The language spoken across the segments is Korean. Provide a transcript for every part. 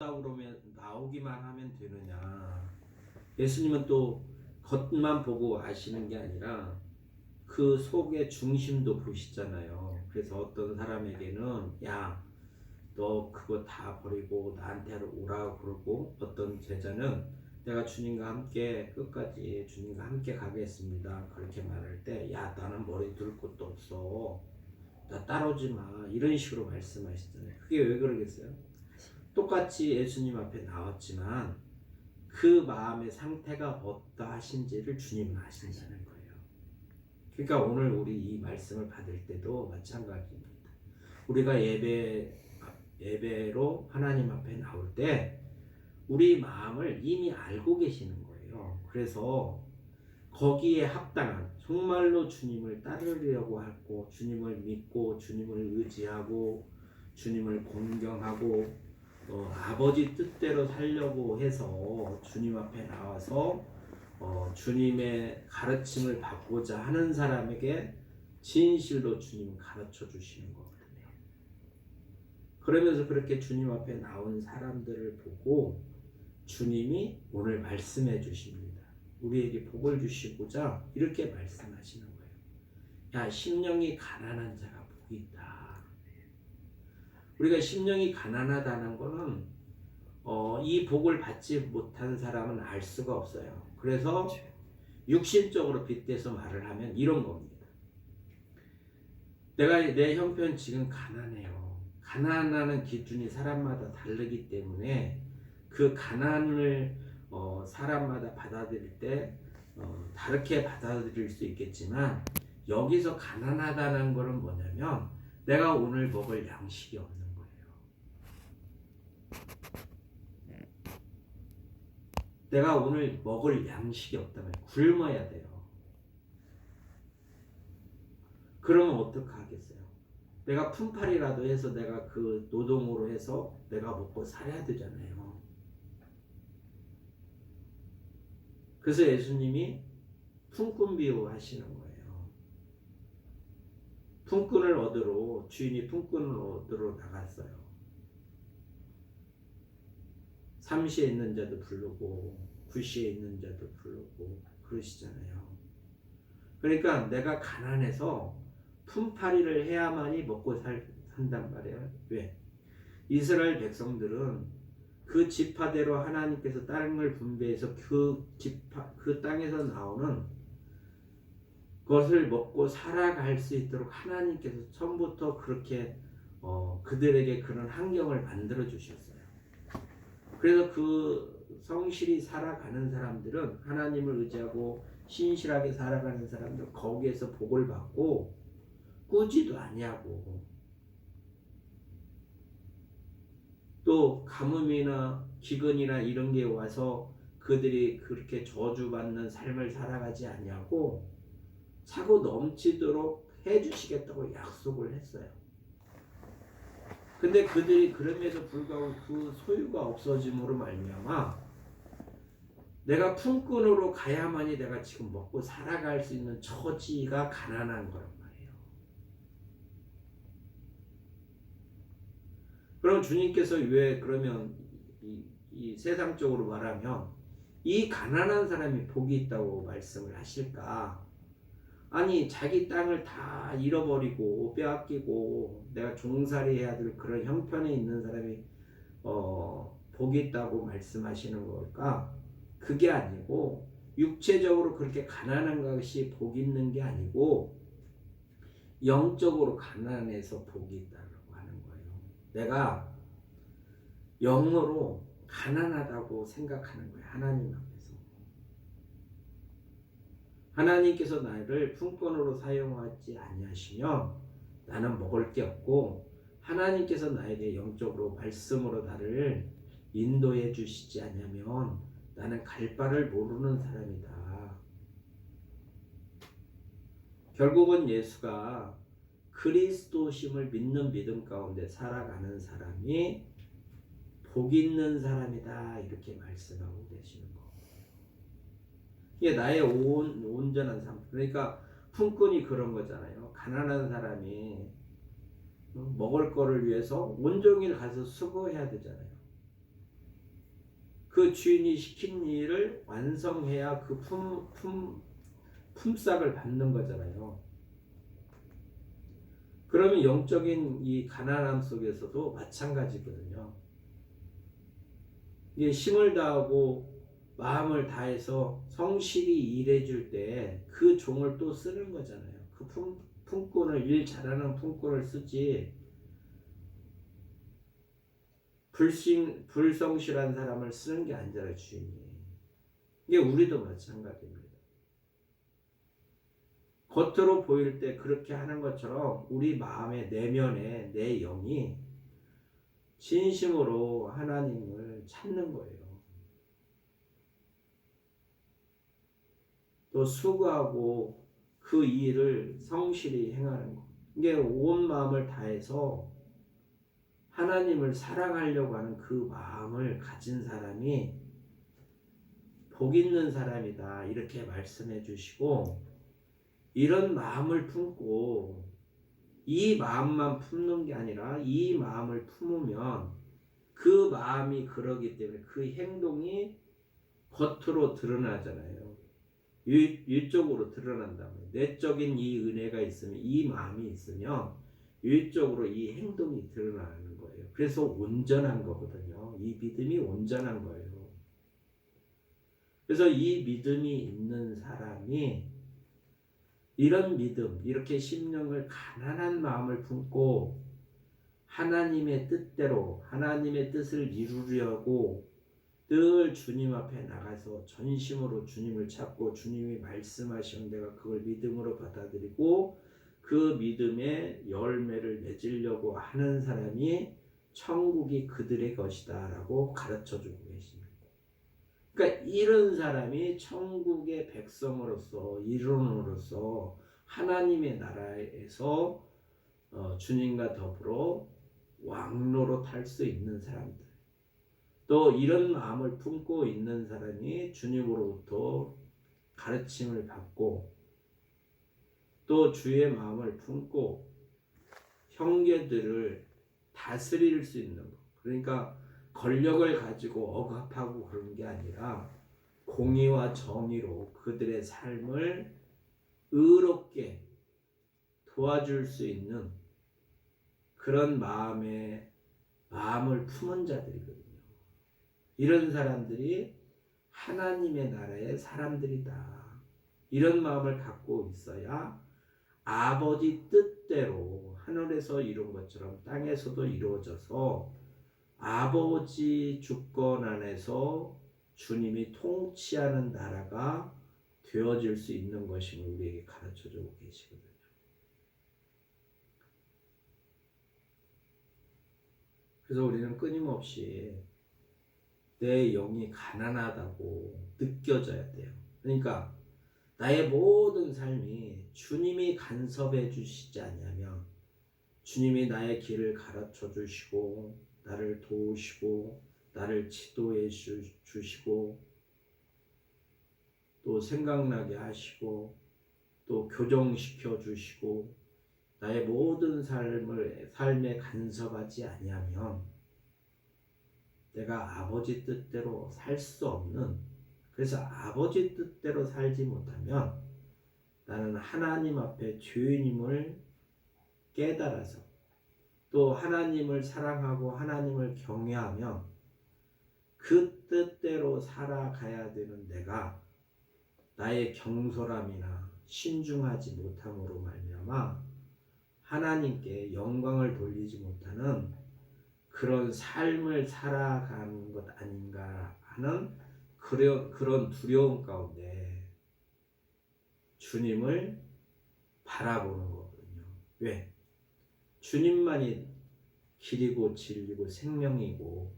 그러면 나오기만 하면 되느냐? 예수님은 또 겉만 보고 아시는 게 아니라 그 속의 중심도 보시잖아요. 그래서 어떤 사람에게는 야, 너 그거 다 버리고 나한테 오라고 그러고, 어떤 제자는 내가 주님과 함께 끝까지 주님과 함께 가겠습니다 그렇게 말할 때, 야, 나는 머리 둘 곳도 없어, 나 따라오지 마, 이런 식으로 말씀하시잖아요. 그게 왜 그러겠어요? 똑같이 예수님 앞에 나왔지만 그 마음의 상태가 어떠하신지를 주님은 아신다는 거예요. 그러니까 오늘 우리 이 말씀을 받을 때도 마찬가지입니다. 우리가 예배로 하나님 앞에 나올 때 우리 마음을 이미 알고 계시는 거예요. 그래서 거기에 합당한, 정말로 주님을 따르려고 하고, 주님을 믿고, 주님을 의지하고, 주님을 공경하고, 아버지 뜻대로 살려고 해서 주님 앞에 나와서 주님의 가르침을 받고자 하는 사람에게 진실로 주님은 가르쳐 주시는 거거든요. 그러면서 그렇게 주님 앞에 나온 사람들을 보고 주님이 오늘 말씀해 주십니다. 우리에게 복을 주시고자 이렇게 말씀하시는 거예요. 야, 심령이 가난한 자가 복이 있다. 우리가 심령이 가난하다는 것은 이 복을 받지 못한 사람은 알 수가 없어요. 그래서 육신적으로 빗대서 말을 하면 이런 겁니다. 내 형편 지금 가난해요. 가난하는 기준이 사람마다 다르기 때문에 그 가난을 사람마다 받아들일 때 다르게 받아들일 수 있겠지만, 여기서 가난하다는 것은 뭐냐면 내가 오늘 먹을 양식이 없는 거예요. 내가 오늘 먹을 양식이 없다면 굶어야 돼요. 그러면 어떡하겠어요? 내가 품팔이라도 해서 내가 그 노동으로 해서 내가 먹고 살아야 되잖아요. 그래서 예수님이 품꾼 비유 하시는 거예요. 품꾼을 얻으러, 주인이 품꾼을 얻으러 나갔어요. 삼시에 있는 자도 부르고 구시에 있는 자도 부르고 그러시잖아요. 그러니까 내가 가난해서 품팔이를 해야만이 먹고 산단 말이에요. 왜? 이스라엘 백성들은 그 지파대로 하나님께서 땅을 분배해서 그 땅에서 나오는 것을 먹고 살아갈 수 있도록 하나님께서 처음부터 그렇게 그들에게 그런 환경을 만들어 주셨어요. 그래서 그 성실히 살아가는 사람들은, 하나님을 의지하고 신실하게 살아가는 사람들, 거기에서 복을 받고 꾸지도 아니하고, 또 가뭄이나 기근이나 이런 게 와서 그들이 그렇게 저주받는 삶을 살아가지 아니하고 차고 넘치도록 해주시겠다고 약속을 했어요. 근데 그들이 그럼에도 불구하고 그 소유가 없어짐으로 말미암아 내가 품꾼으로 가야만이 내가 지금 먹고 살아갈 수 있는 처지가 가난한 거란 말이에요. 그럼 주님께서 왜 그러면 이 세상적으로 말하면 이 가난한 사람이 복이 있다고 말씀을 하실까? 아니, 자기 땅을 다 잃어버리고 빼앗기고 내가 종살이 해야 될 그런 형편에 있는 사람이 복이 있다고 말씀하시는 걸까? 그게 아니고, 육체적으로 그렇게 가난한 것이 복이 있는 게 아니고 영적으로 가난해서 복이 있다고 하는 거예요. 내가 영으로 가난하다고 생각하는 거예요. 하나님 앞에서. 하나님께서 나를 품꾼으로 사용하지 아니하시면 나는 먹을 게 없고, 하나님께서 나에게 영적으로 말씀으로 나를 인도해 주시지 않으면 나는 갈 바를 모르는 사람이다. 결국은 예수가 그리스도심을 믿는 믿음 가운데 살아가는 사람이 복 있는 사람이다, 이렇게 말씀하고 계시는 거예요. 이게 나의 온전한 삶. 그러니까 품꾼이 그런 거잖아요. 가난한 사람이 먹을 거를 위해서 온종일 가서 수고해야 되잖아요. 그 주인이 시킨 일을 완성해야 그 품삯을 받는 거잖아요. 그러면 영적인 이 가난함 속에서도 마찬가지거든요. 이게 힘을 다하고 마음을 다해서 성실히 일해줄 때 그 종을 또 쓰는 거잖아요. 그 품꾼을, 일 잘하는 품꾼을 쓰지 불성실한 사람을 쓰는 게 아니잖아요, 주인이. 이게 우리도 마찬가지입니다. 겉으로 보일 때 그렇게 하는 것처럼 우리 마음의 내면에 내 영이 진심으로 하나님을 찾는 거예요. 또 수고하고 그 일을 성실히 행하는 것. 이게 온 마음을 다해서 하나님을 사랑하려고 하는 그 마음을 가진 사람이 복 있는 사람이다. 이렇게 말씀해 주시고, 이런 마음을 품고 이 마음만 품는 게 아니라 이 마음을 품으면 그 마음이 그러기 때문에 그 행동이 겉으로 드러나잖아요. 일적으로 드러난다면, 내적인 이 은혜가 있으면, 이 마음이 있으면 일적으로 이 행동이 드러나는 거예요. 그래서 온전한 거거든요. 이 믿음이 온전한 거예요. 그래서 이 믿음이 있는 사람이 이런 믿음, 이렇게 심령을 가난한 마음을 품고 하나님의 뜻대로 하나님의 뜻을 이루려고 늘 주님 앞에 나가서 전심으로 주님을 찾고 주님이 말씀하시는 내가 그걸 믿음으로 받아들이고 그 믿음의 열매를 맺으려고 하는 사람이 천국이 그들의 것이다 라고 가르쳐주고 계십니다. 그러니까 이런 사람이 천국의 백성으로서 일원으로서 하나님의 나라에서 주님과 더불어 왕노로 탈 수 있는 사람들, 또 이런 마음을 품고 있는 사람이 주님으로부터 가르침을 받고 또 주의 마음을 품고 형제들을 다스릴 수 있는 것. 그러니까 권력을 가지고 억압하고 그런 게 아니라 공의와 정의로 그들의 삶을 의롭게 도와줄 수 있는 그런 마음을 품은 자들이거든요. 이런 사람들이 하나님의 나라의 사람들이다. 이런 마음을 갖고 있어야 아버지 뜻대로 하늘에서 이룬 것처럼 땅에서도 이루어져서 아버지 주권 안에서 주님이 통치하는 나라가 되어질 수 있는 것임을 우리에게 가르쳐주고 계시거든요. 그래서 우리는 끊임없이 내 영이 가난하다고 느껴져야 돼요. 그러니까 나의 모든 삶이 주님이 간섭해 주시지 않냐면, 주님이 나의 길을 가르쳐 주시고 나를 도우시고 나를 지도해 주시고 또 생각나게 하시고 또 교정시켜 주시고 나의 모든 삶에 간섭하지 아니하면 내가 아버지 뜻대로 살 수 없는, 그래서 아버지 뜻대로 살지 못하면 나는 하나님 앞에 죄인임을 깨달아서 또 하나님을 사랑하고 하나님을 경외하며 그 뜻대로 살아가야 되는 내가 나의 경솔함이나 신중하지 못함으로 말미암아 하나님께 영광을 돌리지 못하는 그런 삶을 살아가는 것 아닌가 하는 그런 두려움 가운데 주님을 바라보는 거거든요. 왜? 주님만이 길이고 진리고 생명이고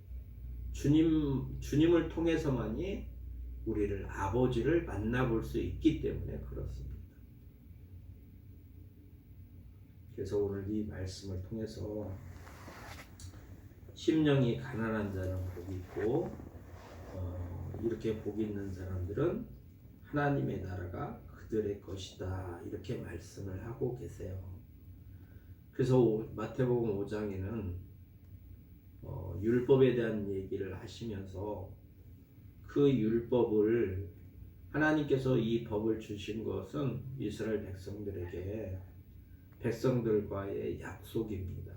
주님을 통해서만이 우리를 아버지를 만나볼 수 있기 때문에 그렇습니다. 그래서 오늘 이 말씀을 통해서 심령이 가난한 자는 복이 있고 이렇게 복이 있는 사람들은 하나님의 나라가 그들의 것이다 이렇게 말씀을 하고 계세요. 그래서 마태복음 5장에는 율법에 대한 얘기를 하시면서 그 율법을 하나님께서 이 법을 주신 것은 이스라엘 백성들과의 약속입니다.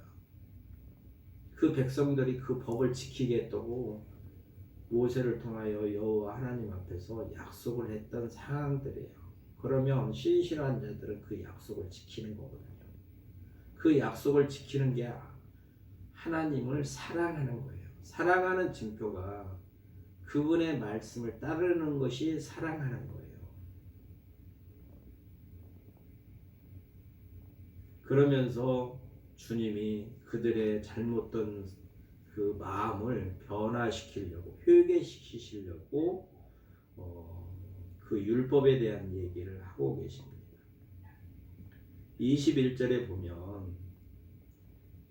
그 백성들이 그 법을 지키겠다고 모세를 통하여 여호와 하나님 앞에서 약속을 했던 상황들이에요. 그러면 신실한 자들은 그 약속을 지키는 거거든요. 그 약속을 지키는 게 하나님을 사랑하는 거예요. 사랑하는 증표가 그분의 말씀을 따르는 것이 사랑하는 거예요. 그러면서 주님이 그들의 잘못된 그 마음을 변화시키려고, 회개시키시려고 그 율법에 대한 얘기를 하고 계십니다. 21절에 보면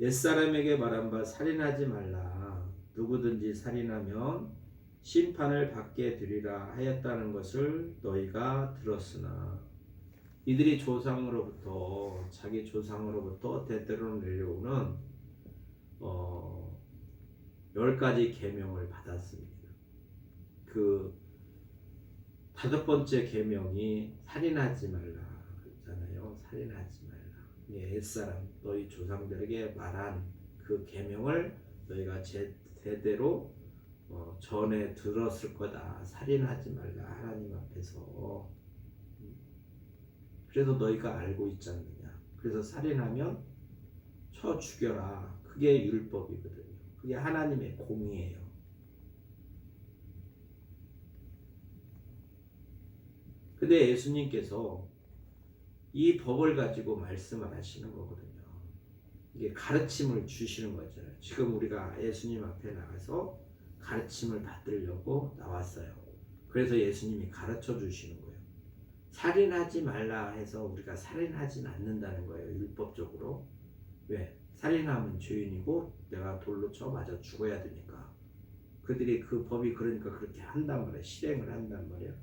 옛사람에게 말한 바 살인하지 말라. 누구든지 살인하면 심판을 받게 되리라 하였다는 것을 너희가 들었으나 이들이 자기 조상으로부터 대대로 내려오는 10가지 계명을 받았습니다. 그 5번째 계명이 살인하지 말라 그랬잖아요. 살인하지 말라. 옛사람 너희 조상들에게 말한 그 계명을 너희가 제대로 전에 들었을 거다. 살인하지 말라 하나님 앞에서. 그래서 너희가 알고 있지 않느냐. 그래서 살인하면 쳐 죽여라. 그게 율법이거든요. 그게 하나님의 공의예요. 근데 예수님께서 이 법을 가지고 말씀을 하시는 거거든요. 이게 가르침을 주시는 거잖아요. 지금 우리가 예수님 앞에 나가서 가르침을 받으려고 나왔어요. 그래서 예수님이 가르쳐 주시는 거예요. 살인하지 말라 해서 우리가 살인하진 않는다는 거예요. 율법적으로. 왜? 살인하면 죄인이고 내가 돌로 쳐 맞아 죽어야 되니까. 그들이 그 법이 그러니까 그렇게 한단 말이에요. 실행을 한단 말이에요.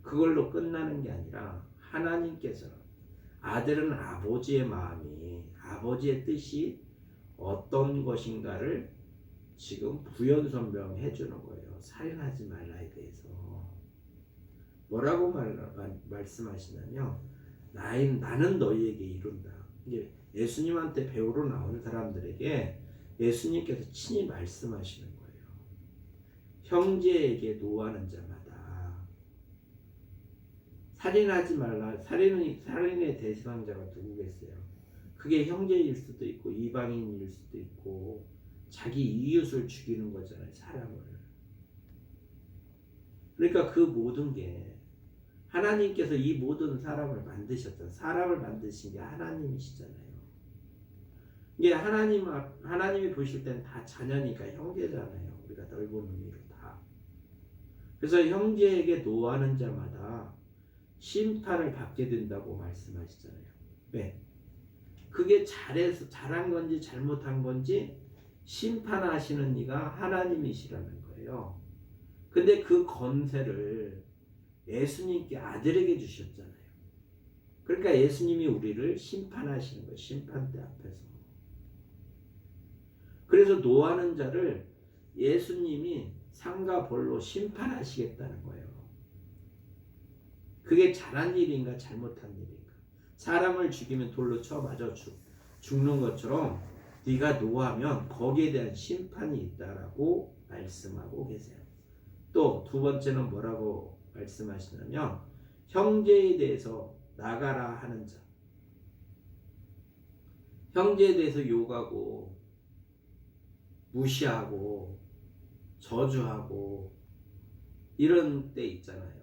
그걸로 끝나는 게 아니라 하나님께서는 아들은 아버지의 마음이, 아버지의 뜻이 어떤 것인가를 지금 부연설명해 주는 거예요. 살인하지 말라에 대해서. 뭐라고 말씀하시냐면 나는 너희에게 이룬다. 이게 예수님한테 배우러 나오는 사람들에게 예수님께서 친히 말씀하시는 거예요. 형제에게 노하는 자마다 살인하지 말라. 살인의 대상자가 누구겠어요? 그게 형제일 수도 있고 이방인일 수도 있고 자기 이웃을 죽이는 거잖아요. 사람을. 그러니까 그 모든 게 하나님께서 이 모든 사람을 만드셨잖아요. 사람을 만드신 게 하나님이시잖아요. 이게 하나님이 보실 때는 다 자녀니까 형제잖아요. 우리가 넓은 의미로 다. 그래서 형제에게 노하는 자마다 심판을 받게 된다고 말씀하시잖아요. 왜? 그게 잘한 건지 잘못한 건지 심판하시는 이가 하나님이시라는 거예요. 근데 그 권세를 예수님께 아들에게 주셨잖아요. 그러니까 예수님이 우리를 심판하시는 거예요. 심판대 앞에서. 그래서 노하는 자를 예수님이 상과 벌로 심판하시겠다는 거예요. 그게 잘한 일인가 잘못한 일인가. 사람을 죽이면 돌로 쳐 맞아 죽는 것처럼 네가 노하면 거기에 대한 심판이 있다라고 말씀하고 계세요. 또 두 번째는 뭐라고 말씀하시냐면 형제에 대해서 나가라 하는 자. 형제에 대해서 욕하고 무시하고 저주하고 이런 때 있잖아요.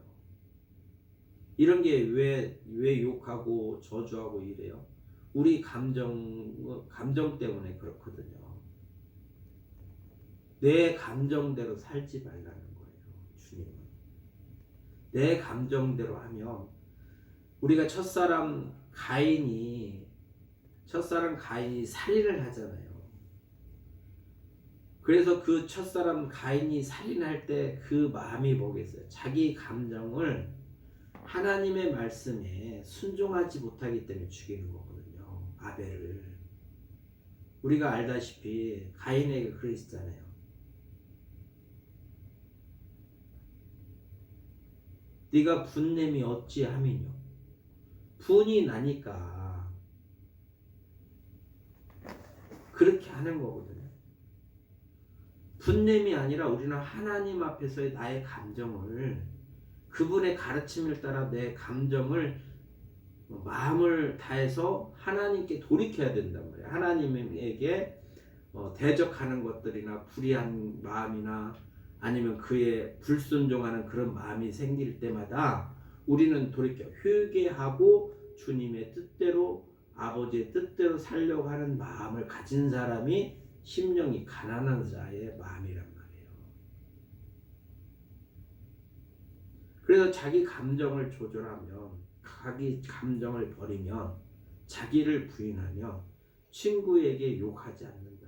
이런 게 왜 욕하고 저주하고 이래요? 우리 감정 때문에 그렇거든요. 내 감정대로 살지 말라는 거예요. 주님은. 내 감정대로 하면 우리가 첫사람 가인이 살인을 하잖아요. 그래서 그 첫사람 가인이 살인할 때 그 마음이 뭐겠어요? 자기 감정을 하나님의 말씀에 순종하지 못하기 때문에 죽이는 거거든요. 아벨을. 우리가 알다시피 가인에게 그랬잖아요. 네가 분냄이 어찌함이뇨. 분이 나니까 그렇게 하는 거거든요. 분냄이 아니라 우리는 하나님 앞에서의 나의 감정을, 그분의 가르침을 따라 내 감정을 마음을 다해서 하나님께 돌이켜야 된단 말이에요. 하나님에게 대적하는 것들이나 불의한 마음이나 아니면 그의 불순종하는 그런 마음이 생길 때마다 우리는 돌이켜 회개하고 주님의 뜻대로, 아버지의 뜻대로 살려고 하는 마음을 가진 사람이 심령이 가난한 자의 마음이란 말이에요. 그래서 자기 감정을 조절하면, 자기 감정을 버리면, 자기를 부인하며 친구에게 욕하지 않는다.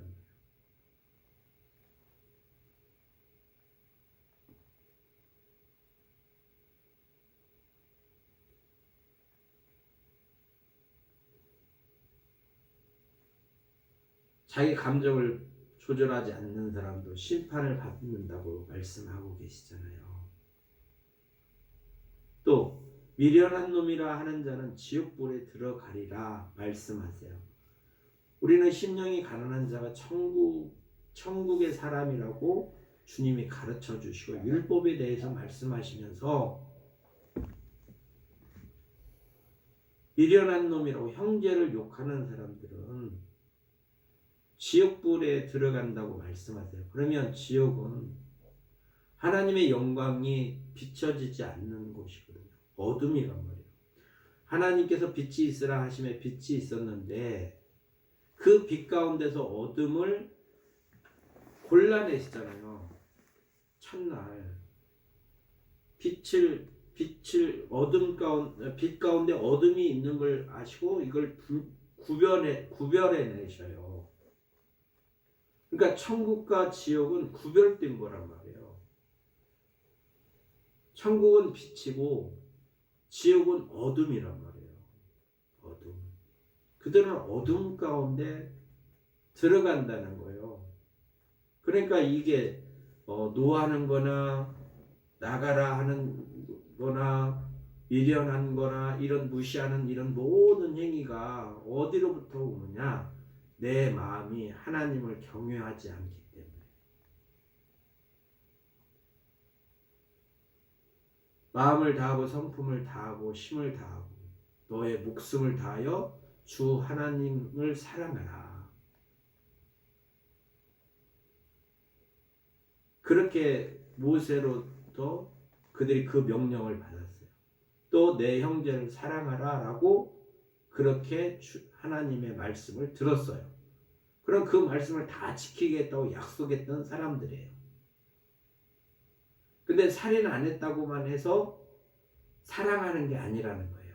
자기 감정을 조절하지 않는 사람도 심판을 받는다고 말씀하고 계시잖아요. 또 미련한 놈이라 하는 자는 지옥불에 들어가리라 말씀하세요. 우리는 심령이 가난한 자가 천국의 사람이라고 주님이 가르쳐 주시고 율법에 대해서 말씀하시면서 미련한 놈이라고 형제를 욕하는 사람들은 지옥불에 들어간다고 말씀하세요. 그러면 지옥은 하나님의 영광이 비춰지지 않는 곳이거든요. 어둠이란 말이에요. 하나님께서 빛이 있으라 하심에 빛이 있었는데 그 빛 가운데서 어둠을 골라내시잖아요. 첫날 빛 가운데 어둠이 있는 걸 아시고 이걸 구별해 내셔요. 그러니까 천국과 지옥은 구별된 거란 말이에요. 천국은 빛이고 지옥은 어둠이란 말이에요. 어둠. 그들은 어둠 가운데 들어간다는 거예요. 그러니까 이게 노하는 거나 나가라 하는 거나 미련한 거나 이런 무시하는 이런 모든 행위가 어디로부터 오느냐? 내 마음이 하나님을 경외하지 않기 때문에. 마음을 다하고 성품을 다하고 힘을 다하고 너의 목숨을 다하여 주 하나님을 사랑하라. 그렇게 모세로부터 그들이 그 명령을 받았어요. 또 내 형제를 사랑하라 라고 그렇게 하나님의 말씀을 들었어요. 그럼 그 말씀을 다 지키겠다고 약속했던 사람들이에요. 근데 살인 안 했다고만 해서 사랑하는 게 아니라는 거예요.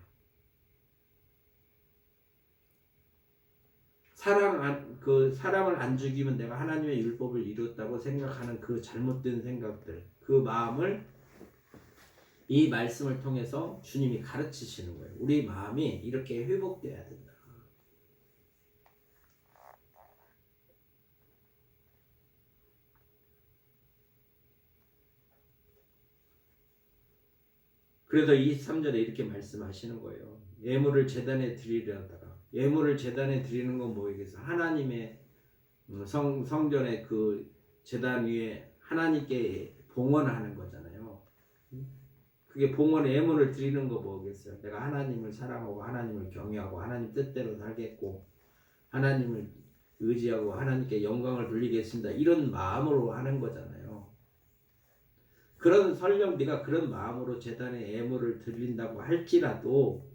사람을 안 죽이면 내가 하나님의 율법을 이뤘다고 생각하는 그 잘못된 생각들, 그 마음을 이 말씀을 통해서 주님이 가르치시는 거예요. 우리 마음이 이렇게 회복돼야 된다. 그래서 23절에 이렇게 말씀하시는 거예요. 예물을 제단에 드리려다가, 예물을 제단에 드리는 건 뭐겠어? 하나님의 성전의 그 제단 위에 하나님께 봉헌하는 거잖아요. 그게 봉헌 예물을 드리는 거 뭐겠어요? 내가 하나님을 사랑하고 하나님을 경외하고 하나님 뜻대로 살겠고 하나님을 의지하고 하나님께 영광을 돌리겠습니다. 이런 마음으로 하는 거잖아요. 그런 설령 네가 그런 마음으로 제단에 예물을 드린다고 할지라도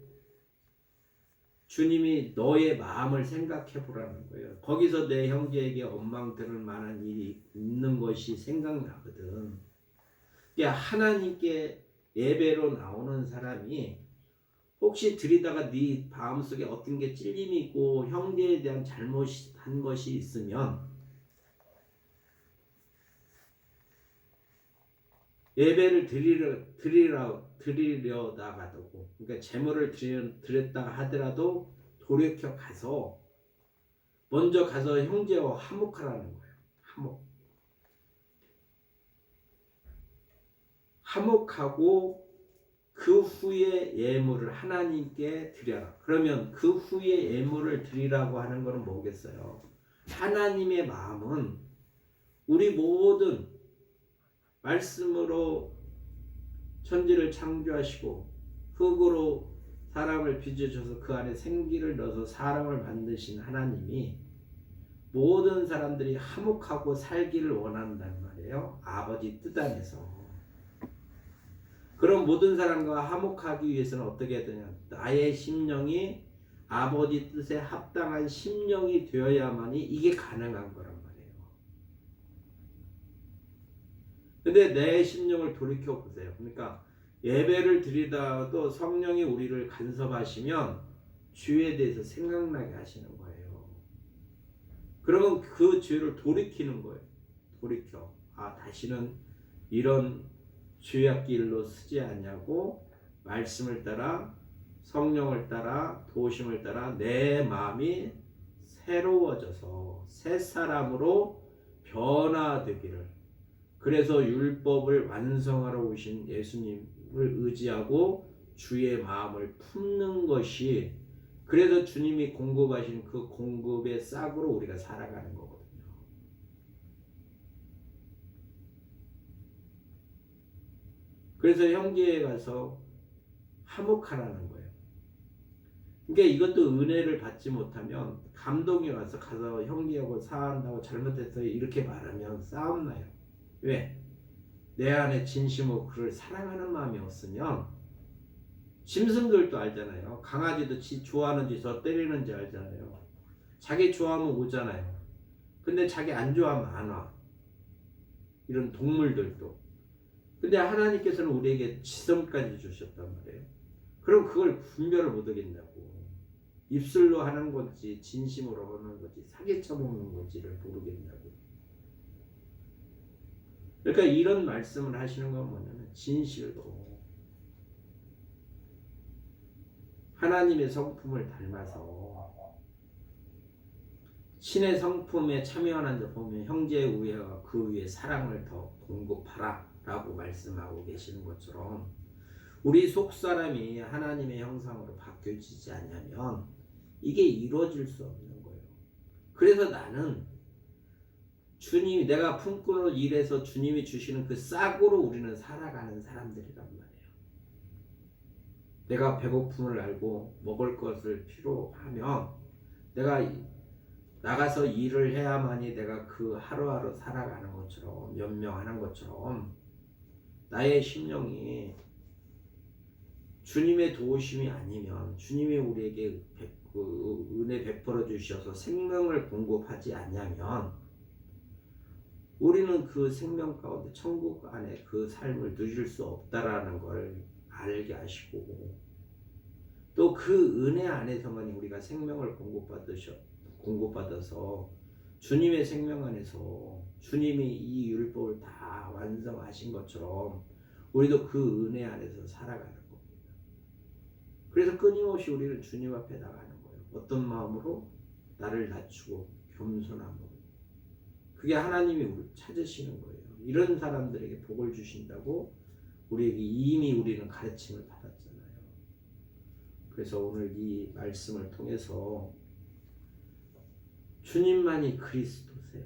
주님이 너의 마음을 생각해 보라는 거예요. 거기서 내 형제에게 원망 들을 만한 일이 있는 것이 생각나거든. 그러니까 하나님께 예배로 나오는 사람이 혹시 드리다가 네 마음속에 어떤 게 찔림이 있고 형제에 대한 잘못한 것이 있으면 예배를 드리려다가도, 그러니까 제물을 드렸다가 하더라도 돌이켜 가서 먼저 가서 형제와 화목하라는 거예요. 화목하고 그 후에 예물을 하나님께 드려라. 그러면 그 후에 예물을 드리라고 하는 것은 뭐겠어요? 하나님의 마음은 우리 모든 말씀으로 천지를 창조하시고 흙으로 사람을 빚으셔서 그 안에 생기를 넣어서 사람을 만드신 하나님이 모든 사람들이 화목하고 살기를 원한다는 말이에요. 아버지 뜻 안에서. 그럼 모든 사람과 화목하기 위해서는 어떻게 해야 되냐? 나의 심령이 아버지 뜻에 합당한 심령이 되어야만이 이게 가능한 거란 말이에요. 근데 내 심령을 돌이켜 보세요. 그러니까 예배를 드리다도 성령이 우리를 간섭하시면 주에 대해서 생각나게 하시는 거예요. 그러면 그 죄를 돌이키는 거예요. 돌이켜. 다시는 이런 죄악길로 쓰지 않냐고 말씀을 따라 성령을 따라 도심을 따라 내 마음이 새로워져서 새 사람으로 변화되기를. 그래서 율법을 완성하러 오신 예수님을 의지하고 주의 마음을 품는 것이, 그래서 주님이 공급하신 그 공급의 싹으로 우리가 살아가는 거거든요. 그래서 형제에 가서 화목하라는 거예요. 그러니까 이것도 은혜를 받지 못하면 감동이 와서 가서 형제하고 사한다고 잘못했어요 이렇게 말하면 싸움 나요. 왜? 내 안에 진심으로 그를 사랑하는 마음이 없으면, 짐승들도 알잖아요. 강아지도 지 좋아하는지 저 때리는지 알잖아요. 자기 좋아하면 오잖아요. 근데 자기 안 좋아하면 안 와. 이런 동물들도. 근데 하나님께서는 우리에게 지성까지 주셨단 말이에요. 그럼 그걸 분별을 못 하겠냐고. 입술로 하는 건지 진심으로 하는 건지 사기쳐 먹는 건지를 모르겠냐고. 그러니까 이런 말씀을 하시는 건 뭐냐면 진실로 하나님의 성품을 닮아서 신의 성품에 참여하는 자 보면 형제의 우애와 그 위에 사랑을 더 공급하라 라고 말씀하고 계시는 것처럼 우리 속사람이 하나님의 형상으로 바뀌어지지 않으면 이게 이루어질 수 없는 거예요. 그래서 나는 주님이 내가 품꾼으로 일해서 주님이 주시는 그 싹으로 우리는 살아가는 사람들이란 말이에요. 내가 배고픔을 알고 먹을 것을 필요하면 내가 나가서 일을 해야만이 내가 그 하루하루 살아가는 것처럼 연명하는 것처럼 나의 심령이 주님의 도우심이 아니면, 주님이 우리에게 은혜 베풀어 주셔서 생명을 공급하지 않냐면 우리는 그 생명 가운데 천국 안에 그 삶을 누릴 수 없다라는 걸 알게 하시고, 또 그 은혜 안에서만 우리가 생명을 공급받아서 주님의 생명 안에서 주님이 이 율법을 다 완성하신 것처럼 우리도 그 은혜 안에서 살아가는 겁니다. 그래서 끊임없이 우리는 주님 앞에 나가는 거예요. 어떤 마음으로? 나를 낮추고 겸손함으로. 그게 하나님이 찾으시는 거예요. 이런 사람들에게 복을 주신다고 우리에게 이미 우리는 가르침을 받았잖아요. 그래서 오늘 이 말씀을 통해서 주님만이 그리스도세요.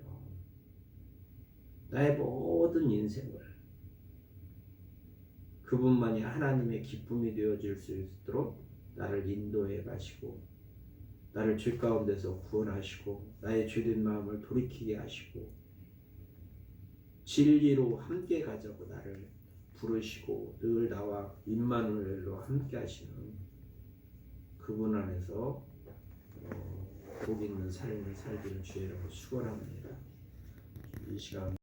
나의 모든 인생을 그분만이 하나님의 기쁨이 되어질 수 있도록 나를 인도해 가시고 나를 죄 가운데서 구원하시고 나의 죄된 마음을 돌이키게 하시고 진리로 함께 가자고 나를 부르시고 늘 나와 임마누엘로 함께 하시는 그분 안에서 복 있는 삶을 살기를 주의 이름으로 축원합니다. 이 시간